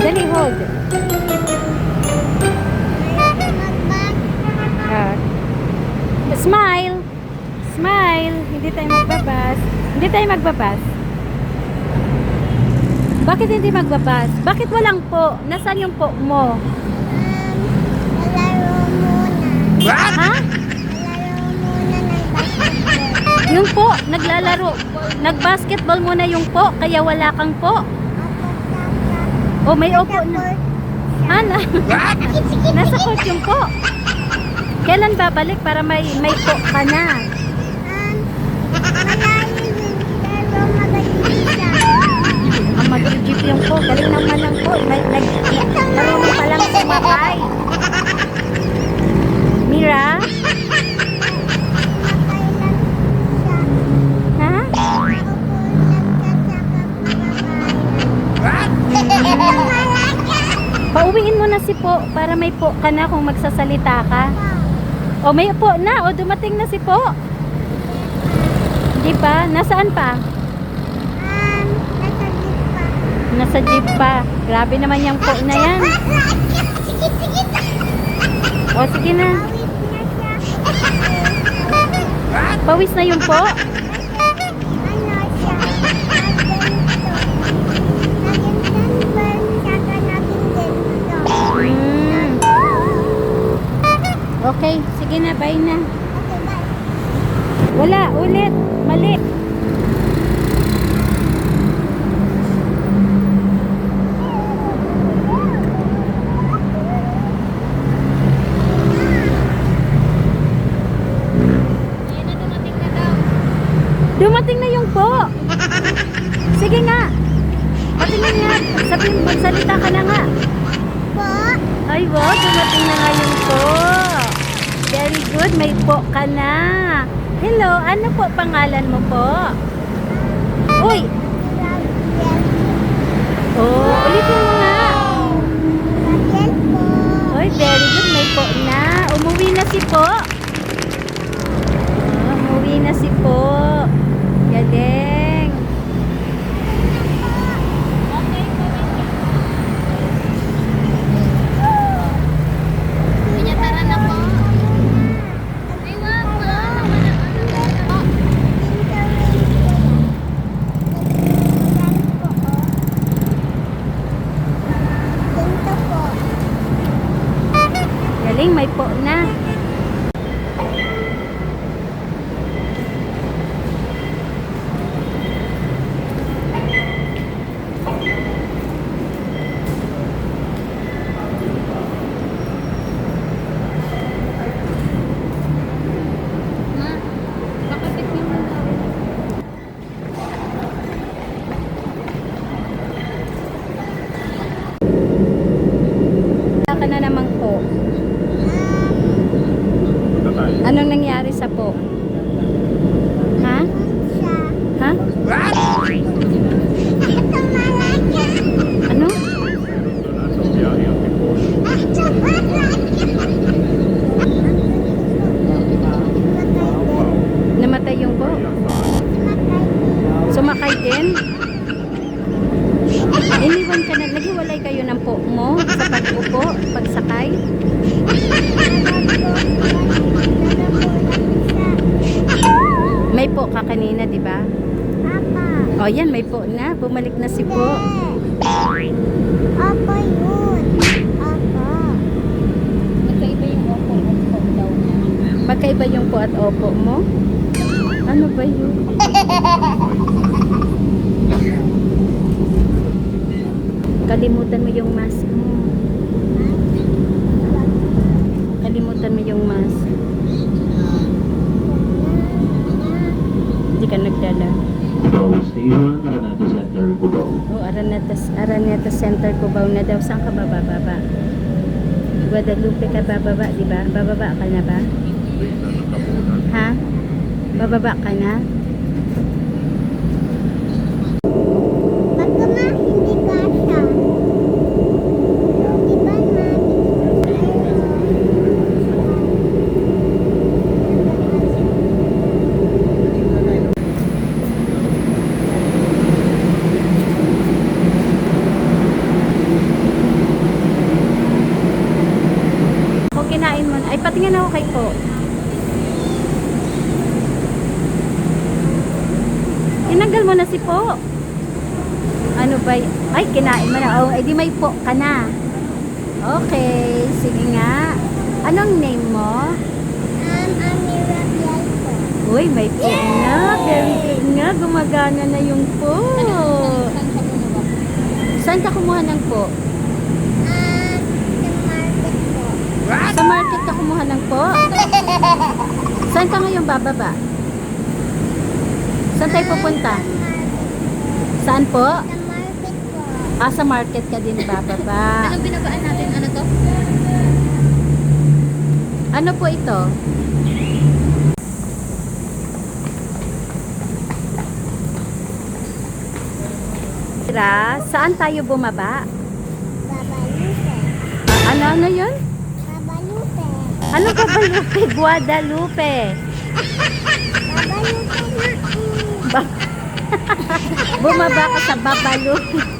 Dali, hold. Ah. Smile. Smile. Hindi tayo magbabas. Hindi tayo magbabas. Bakit hindi magbabas? Bakit walang po? Nasaan yung po mo? Laro muna. Ha? Laro muna ng basketball. Yung po, naglalaro. Nag-basketball muna yung po, kaya wala kang po. O, may opo na. Ana. Nasa court yung po. Kailan babalik para may po ka na? Malayo yun, pero magaling siya. Ang mag-jeep yung po. Galing naman ang po. Marunong pa lang sumakay. Mira? Ha? Pauwiin mo na si po para may po ka na kung magsasalita ka. O may po na. O dumating na si po. Di pa? Nasaan pa? Nasa jeep pa. Grabe naman yung po na yan. O sige na. Pawis na yung po. Okay, sige na, bye na. Wala, ulit. Mali. Dumating na yung po. Sige nga. Patingin nga. Sabihin, magsalita ka na nga. Ay, wow, dumating na nga yung po. Very good, may po ka na. Hello, ano po pangalan mo po? Uy! Oh, ulitin mo nga. Uy, very good, may po na. Umuwi na si po. Oh, umuwi na si po. Galing. Galing, may po na. Wala ka na naman po. Anong nangyari sa po? Ha? Ha? Ano? Namatay yung po? Sumakay din? Iniwan ka na. Naghiwalay kayo ng po mo sa pag-upo, pagsakay? May po ka kanina, di ba? O yan, may po na. Bumalik na si po. Apa yun? Apa. Magkaiba yung opo daw niya. Magkaiba yung po at opo mo? Ano ba yun? Kalimutan mo yung mask mo. Kalimutan mo yung mask. Hindi ka nagdala. Station, Araneta Center, Cubao. Oh, Araneta Center, Cubao na daw. Saan ka bababa? Guadalupe ka bababa, di ba? Bababa ka na ba? Ha? Bababa ka na? Baka ma, hindi kasha. Di ba, ma? patingin ako kay po. Tinanggal mo na si po. Ano ba? Ay, kinain mo na. Oh, edi may po ka na. Okay, sige nga. Anong name mo? Amira Pialto. Uy, may po na. Very good nga. Gumagana na yung po. Saan ka kumuha ng po? Sa market po. Sa market ka kumuha ng po? Saan ka ngayon bababa? Saan tayo pupunta? Saan po? Sa market po. Ah, sa market ka din bababa. Anong binabaan natin? Ano to? Ano po ito? Saan tayo bumaba? Babalute. Ano yun? Babalute. Ano ba Guadalupe? Guadalupe. Babalute na. Ba- Bumaba ka sa Babalupe.